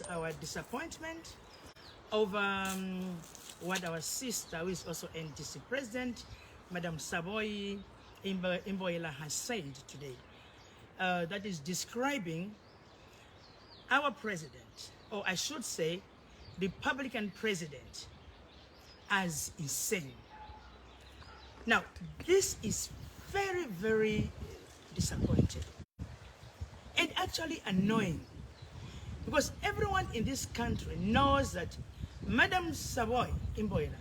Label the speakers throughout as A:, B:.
A: our disappointment over what our sister, who is also NDC president, Madam Saboi Imboela, has said today. That is describing our president, or I should say, Republican president, as insane. Now, this is very, very disappointing and actually annoying, because everyone in this country knows that Madam Saboi Imboela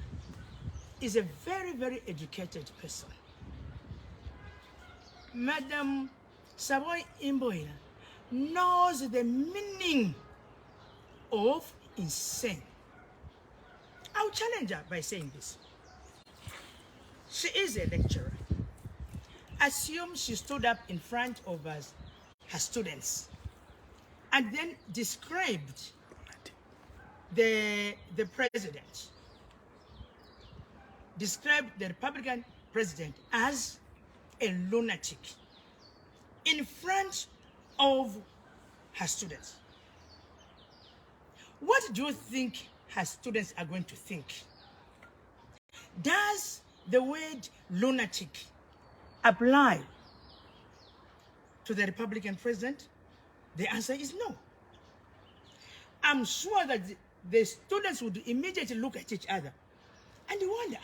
A: is a very, very educated person. Madam Saboi Imboela knows the meaning of insane. I'll challenge her by saying this. She is a lecturer. Assume she stood up in front of her students and then described the president, described the Republican president as a lunatic in front of her students. What do you think her students are going to think? Does the word lunatic apply to the Republican president? The answer is no. I'm sure that the students would immediately look at each other and wonder,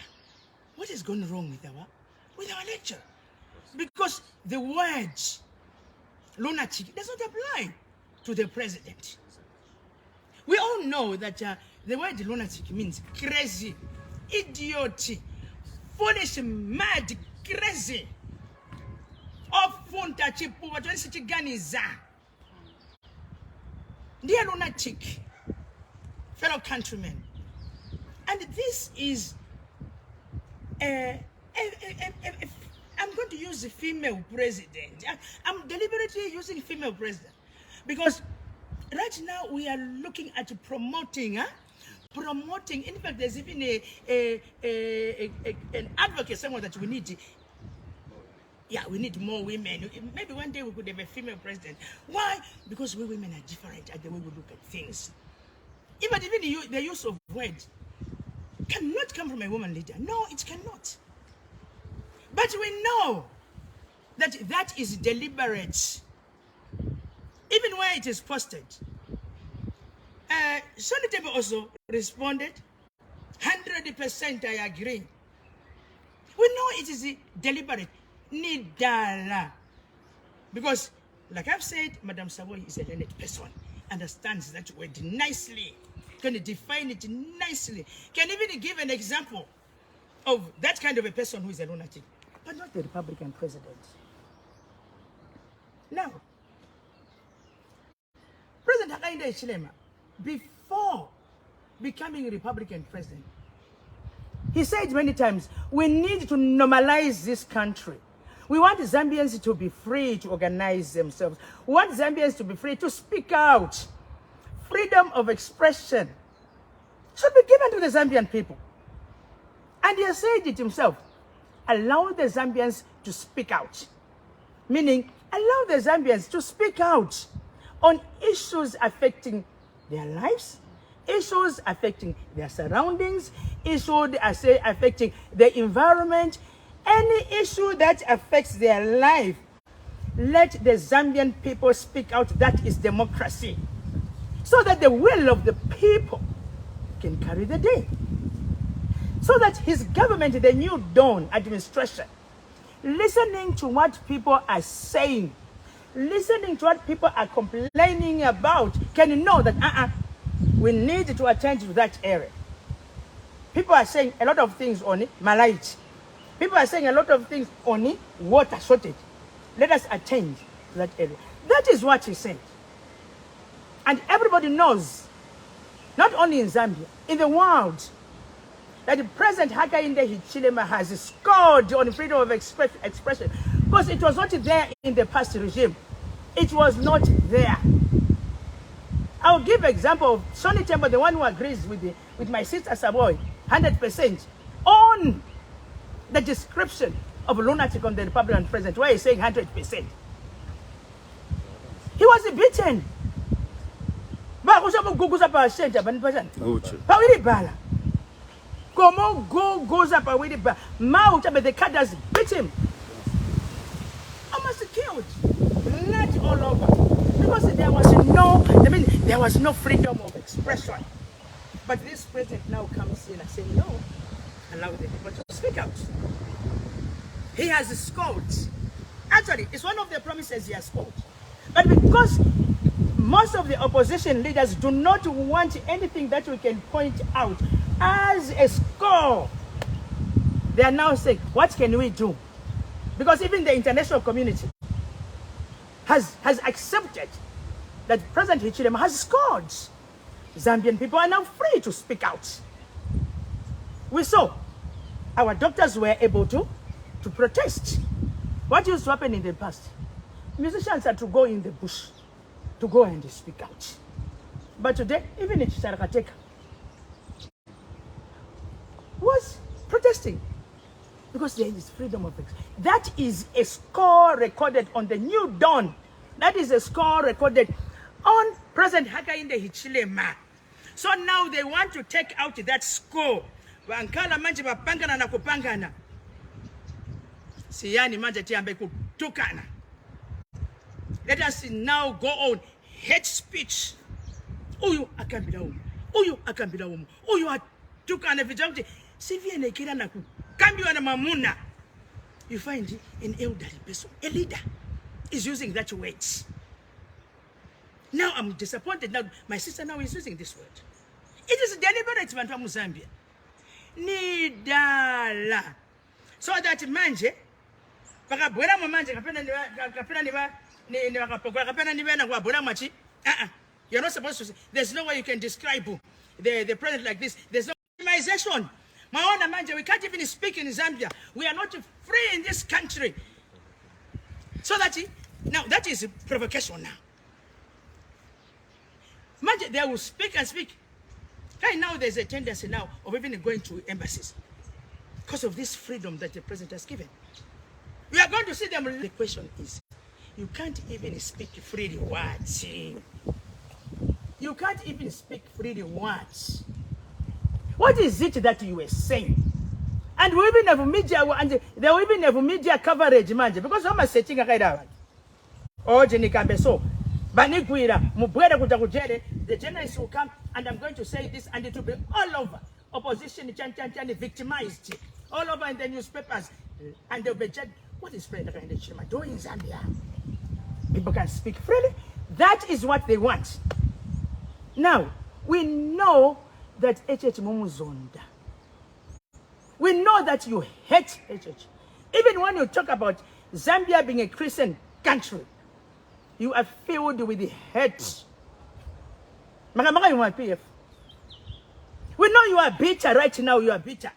A: what is going wrong with our lecture? Because the word lunatic does not apply to the president. We all know that the word lunatic means crazy, idiot, foolish, mad, crazy. Dear lunatic, fellow countrymen, and this is I'm going to use the female president. I'm deliberately using female president because right now we are looking at promoting, in fact, there's even an advocate somewhere that we need. Yeah, we need more women. Maybe one day we could have a female president. Why? Because we women are different at the way we look at things. Even the use of words cannot come from a woman leader. No, it cannot. But we know that that is deliberate. Even where it is posted. Lunatic also responded, 100% I agree. We know it is deliberate. Nidala. Because, like I've said, Madam Saboi is a learned person, understands that word nicely, can define it nicely, can even give an example of that kind of a person who is a lunatic, but not the Republican president. Now, President Hakainde Hichilema, before becoming Republican president, he said many times, we need to normalize this country. We want Zambians to be free to organize themselves. We want Zambians to be free to speak out. Freedom of expression should be given to the Zambian people. And he has said it himself. Allow the Zambians to speak out. Meaning, allow the Zambians to speak out on issues affecting their lives, issues affecting their surroundings, issues affecting the environment, any issue that affects their life. Let the Zambian people speak out. That is democracy. So that the will of the people can carry the day. So that his government, the New Dawn administration, listening to what people are saying, listening to what people are complaining about, can know that we need to attend to that area. People are saying a lot of things on it, Malite. People are saying a lot of things on it, water shortage. Let us attend to that area. That is what he said. And everybody knows, not only in Zambia, in the world, that the President Hakainde Hichilema has scored on freedom of expression, because it was not there in the past regime. It was not there. I'll give an example of Sonny Tembo, the one who agrees with my sister Saboi, 100%, on the description of lunatic on the Republican president, where he's saying 100%. He was beaten Ba go sa mo guguza pa center ba ni pa jana. Ba we di bala. Como goes up with the mouth, but the cat has bit him. Almost killed. Not all over. Because there was no freedom of expression. But this president now comes in and says, no, allow the people to speak out. He has scored. Actually, it's one of the promises he has scored. But because most of the opposition leaders do not want anything that we can point out as a score, they are now saying, what can we do? Because even the international community has accepted that President Hichilema has scored. Zambian people are now free to speak out. We saw our doctors were able to protest. What used to happen in the past? Musicians had to go in the bush to go and speak out. But today, even in Chisarakateka was protesting because there is freedom of expression. That is a score recorded on the New Dawn. That is a score recorded on President Hakainde Hichilema. So now they want to take out that score. Wankala manje bapangana na kupangana. Siyani manje tiambe kutukana. Let us now go on hate speech. Uyu akambila umu. Uyu akambila umu. Uyu atukana vijamti. Siviene kila na kukambiwa na mamuna. You find an elderly person, a leader, is using that word. Now I'm disappointed. Now my sister now is using this word. It is deliberate, Bantu Zambia. Nidala. So that manje, bakabwela manje kapena niba you're not supposed to say. There's no way you can describe the president like this. There's no minimization. Maona manje, we can't even speak in Zambia. We are not free in this country. So now that is provocation now. Manje, they will speak and speak. Right now there's a tendency now of even going to embassies because of this freedom that the president has given. We are going to see them. The question is, you can't even speak freely words. You can't even speak freely words. What is it that you were saying? And we even have media, and they will even have media coverage, manje, because I'm setting a guide. Oh, Jenny Cambeso, Baniguira, Mubwera Kujakujere, the journalists will come, and I'm going to say this, and it will be all over. Opposition, Chan, victimized, all over in the newspapers, and they'll be judged. What is President Hichilema doing in Zambia? People can speak freely. That is what they want. Now, we know that HH Mumuzonda. We know that you hate HH. Even when you talk about Zambia being a Christian country, you are filled with hate. Magamanga, you want PF. We know you are bitter right now. You are bitter.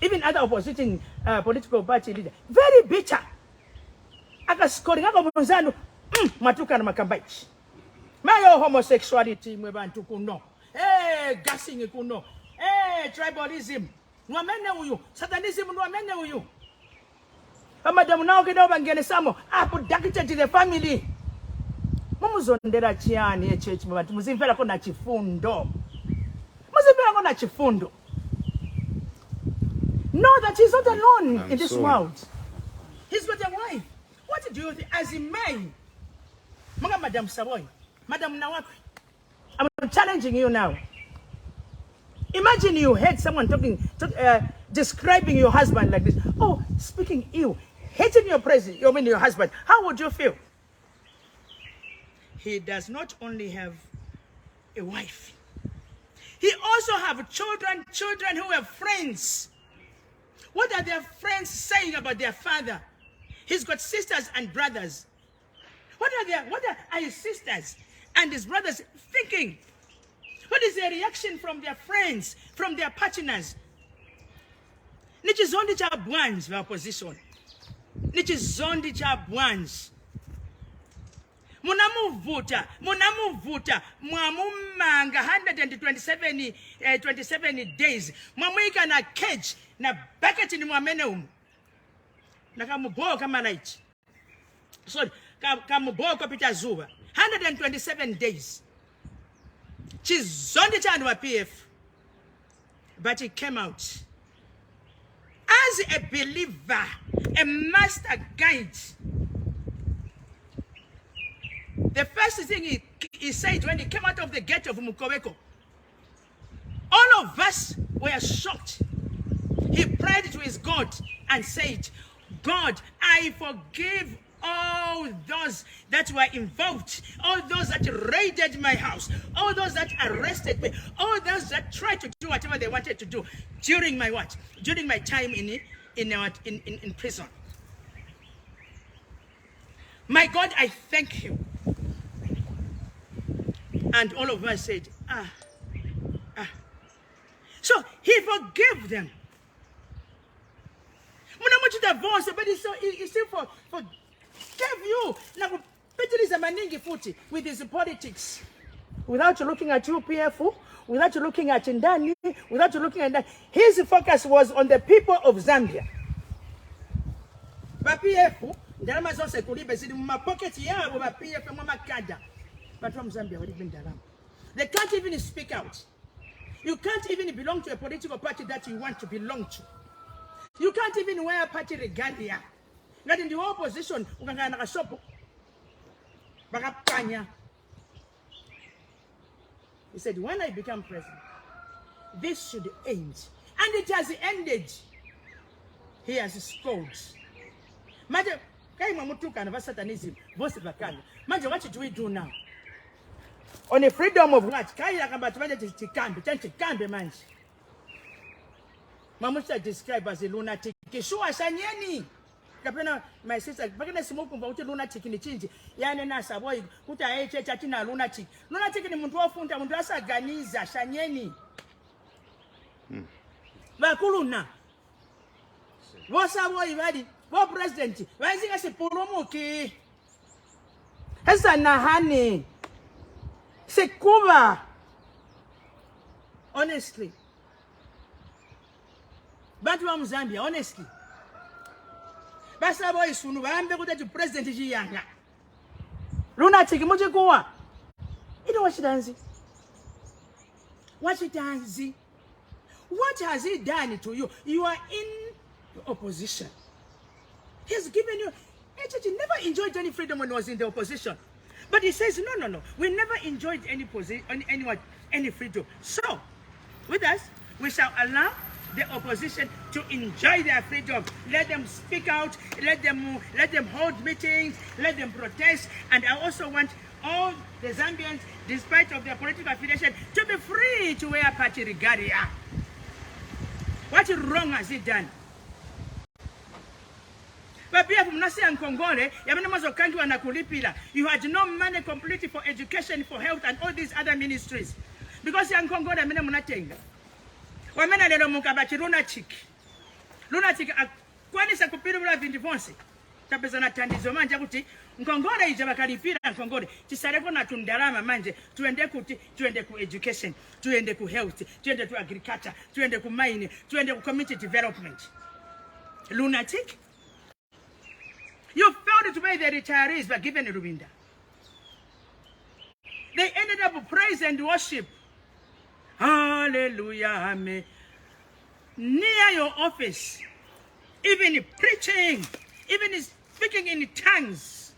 A: Even other opposition political party leader, very bitter. Aka scoring aka mwanzano, matuka na makambaichi. Mayo homosexuality mwebantu kuno. Gassing kuno. Tribalism. Nwamene uyu. Satanism nwamene uyu. Madam now kidogo bangene samo. Dakita to the family. Mumuzondera chiani church mwebantu. Muzimfela kona chifundo. Muzimfela kona chifundo. Know that he's not alone in this world. He's got a wife. What do you think? As a man, Madam Saboi, Madam Nawak, I'm challenging you now. Imagine you heard someone describing your husband like this. Oh, speaking ill, hating your president, your husband. How would you feel? He does not only have a wife. He also have children who have friends. What are their friends saying about their father? He's got sisters and brothers. What are his sisters and his brothers thinking? What is their reaction from their friends, from their partners? Nichi zondi cha bwanji wa opposition. Nichi zondi cha bwanji. Munamuvuta, mwamumanga 127 days. Mwamwika na cage, na bucket ni mwamene umu. Na kamubo kama light. Sorry, kamubo kapita zuba. 127 days. chizondi chandu wa PF. But he came out as a believer, a master guide. The first thing he said when he came out of the gate of Mukoweko, all of us were shocked. He prayed to his God and said, God, I forgive all those that were involved, all those that raided my house, all those that arrested me, all those that tried to do whatever they wanted to do during my what? During my time in prison. My God, I thank you. And all of us said, So he forgave them. But he still forgave you. Now, Peter is a maningi footy with his politics. Without looking at UPF, without looking at Ndani, without looking at that. His focus was on the people of Zambia. But PF, but from Zambia, they can't even speak out. You can't even belong to a political party that you want to belong to. You can't even wear a party regalia. Not in the opposition, he said, when I become president, this should end. And it has ended. He has scored. What do we do now? On the freedom of what? Mamusha described as a lunatic. My sister, lunatic in the change. Yana Saboi, put a chatina lunatic. Lunatic in Munduafunta, Munduasa Ganiza, Shanyeni. Bakuluna. What's our boy? What president? Rising as a Poromoki. As a Nahani. Sekuba. Honestly. Batwa Zambia, honestly. Basa boy sunu baambe kuti president Jiyanga. Lunatic mujekuwa. You know what she does? What she does? What has he done to you? You are in opposition. He has given you. He never enjoyed any freedom when he was in the opposition. But he says, no. We never enjoyed any freedom. So, with us, we shall allow the opposition to enjoy their freedom. Let them speak out. Let them hold meetings. Let them protest. And I also want all the Zambians, despite of their political affiliation, to be free to wear party regalia. What wrong has he done? But you had no money completely for education, for health, and all these other ministries. Because young Congo, lunatic akwanisa kupirula vindifonse tapezana tandizo manje kuti nkongole ije bakalipira nkongole tisareko na tundalama manje tuende ku education, tuende ku health, tuende ku agriculture, tuende ku mine, tuende ku community development. Lunatic, you failed to pay the retirees by giving Rubinda. They ended up praise and worship. Hallelujah, amen. Near your office, even preaching, even speaking in tongues.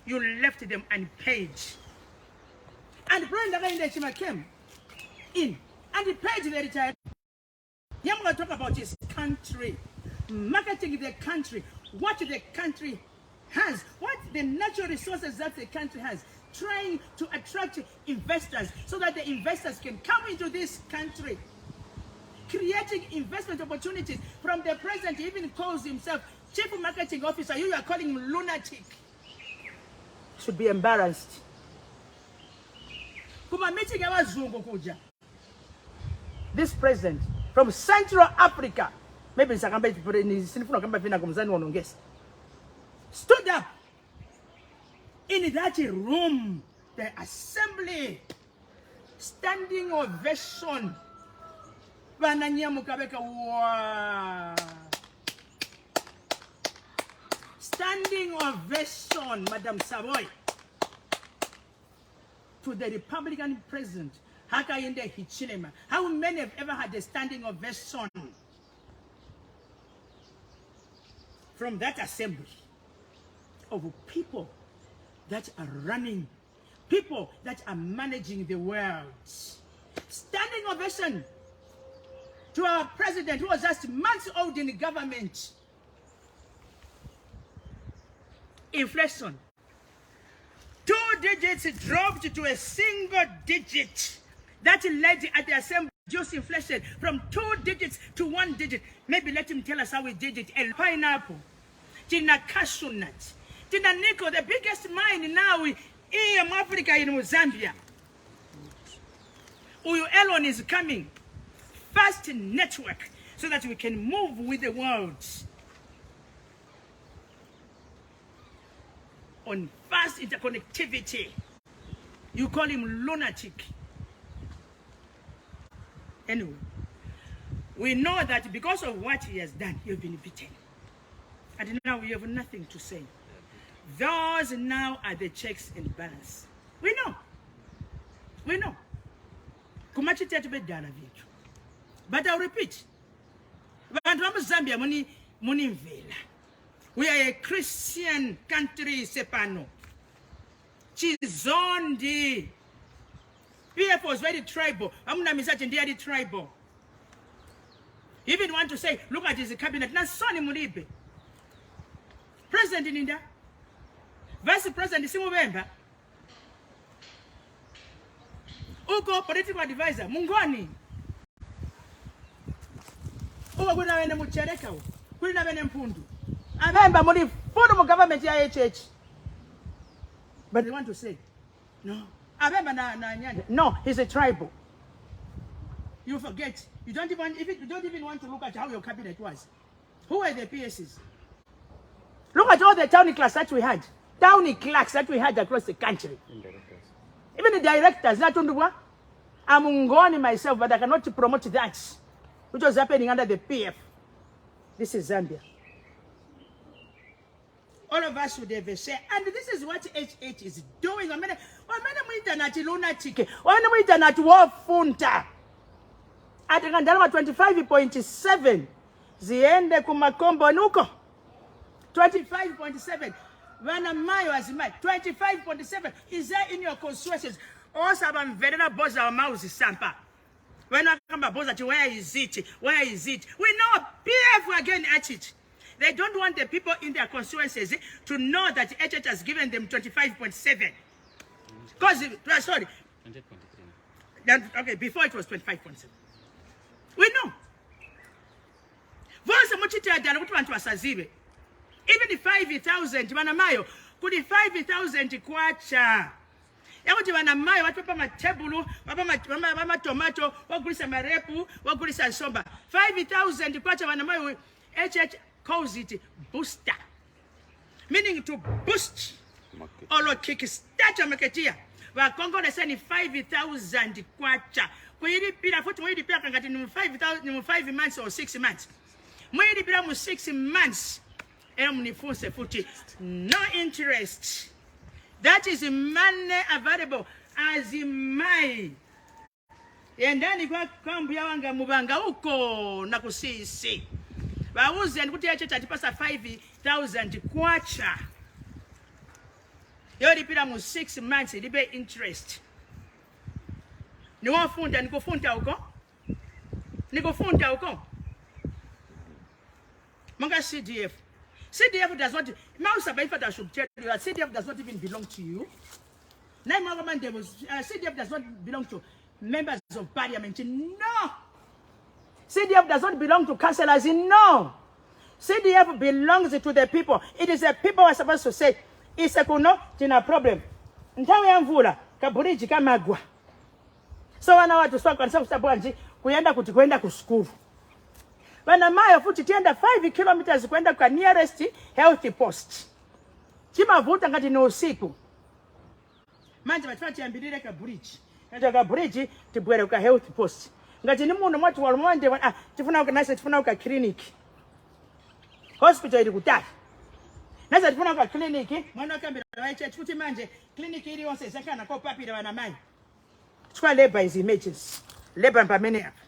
A: You left them unpaid. And Brenda came in and he paid the retirees. I'm going to talk about his country, marketing the country, what the country has, what the natural resources that the country has, trying to attract investors so that the investors can come into this country, creating investment opportunities. From the president, he even calls himself chief marketing officer. You are calling him lunatic. Should be embarrassed. This president from Central Africa, maybe stood up in that room, the assembly, standing ovation. standing ovation, Madam Saboi, to the Republican president, Hakainde Hichilema. How many have ever had a standing ovation from that assembly of people that are running, people that are managing the world? Standing ovation to our president who was just months old in the government. Inflation. 2 digits dropped to a single digit. That led at the assembly reduced inflation from 2 digits to 1 digit. Maybe let him tell us how we did it. El pineapple, tina cashew nut, tina nickel, the biggest mine now in Africa, in Zambia. Uyu Elon is coming. Fast network so that we can move with the world on fast interconnectivity. You call him lunatic. Anyway, we know that because of what he has done, you've been beaten. And now we have nothing to say. Those now are the checks and balance. We know. We know. But I'll repeat. Zambia, we are a Christian country, Sepano. Chizondi. PF was very tribal. I'm not misagendered tribal. You even want to say, look at his cabinet. Not Sonny Muribe. President in India. Vice President Simubemba. Uko political advisor. Mungwani. Uko kuna wene muchereka. Kuna wene mpundu. Abemba muri full mu government ya HH. But they want to say, no. Abemba na nyanda. No, he's a tribal. You forget. You don't even want to look at how your cabinet was. Who were the PSs? Look at all the town clerks that we had. Town clerks that we had across the country. Even the directors, I'm Ngoni myself, but I cannot promote that, which was happening under the PF. This is Zambia. All of us should have a share. And this is what HH is doing. I mean, lunatic. At 25.7. Ziende kumakombo nuko. 25.7. Vana mayo azimai. 25.7. Is there in your constituencies? Also, I'm very boss our mouths sampa. When I come about that, where is it? Where is it? We know PF again at it. They don't want the people in their constituencies to know that HH has given them 25.7. Because, sorry. 100.3. Okay, before it was 25.7. We know. Even the 5,000, Manamayo, could the 5,000 kwacha. Yakuti wanamayo watu papa matebulu, papa tomato, wagulisa marepu, wagulisa somba. 5,000 kwacha wanamayo, HH calls it booster. Meaning to boost or kick start a marketeer. Wakongo they send 5,000 kwacha. Kwiri pira futi mwiri pira kangati ni 5 months or 6 months. Mwiri pira mu 6 months. Mnifunse futi. No interest. That is money available as in my. Endani kwa kambu ya wanga mubanga uko na kusisi. Bauzi and kuti HH atipasa 5,000 kwacha. Yori pira mu 6 months libe interest. Niwafunda nikufunta uko? Nikufunta uko? Manga CDF. CDF does not, I should tell you that CDF does not even belong to you. CDF does not belong to members of parliament. No. CDF does not belong to councillors. No. CDF belongs to the people. It is the people who are supposed to say, it's a kuno, tina problem. Ntawe ya mvula, kaburiji kamagwa. So wana watu swaka kwa nisa kusabuanji, kuenda kuskuru. Wana mayo futi tienda 5 kilometers kwenda kwa nearest health post. Chima vuta ngati ni usiku. Manje batfati yambilire ka bridge. Ngati ka bridge tibwere kwa health post. Ngati ni muno mwatu walmonde tifuna uka clinic. Hospital ili kutaki. Naza tifuna kwa kliniki, mwana wakambira wa church kuti manje kliniki ili yonse sakana kwa papira wana mai. Chukua labor is emergency. Labor mpamene hapa.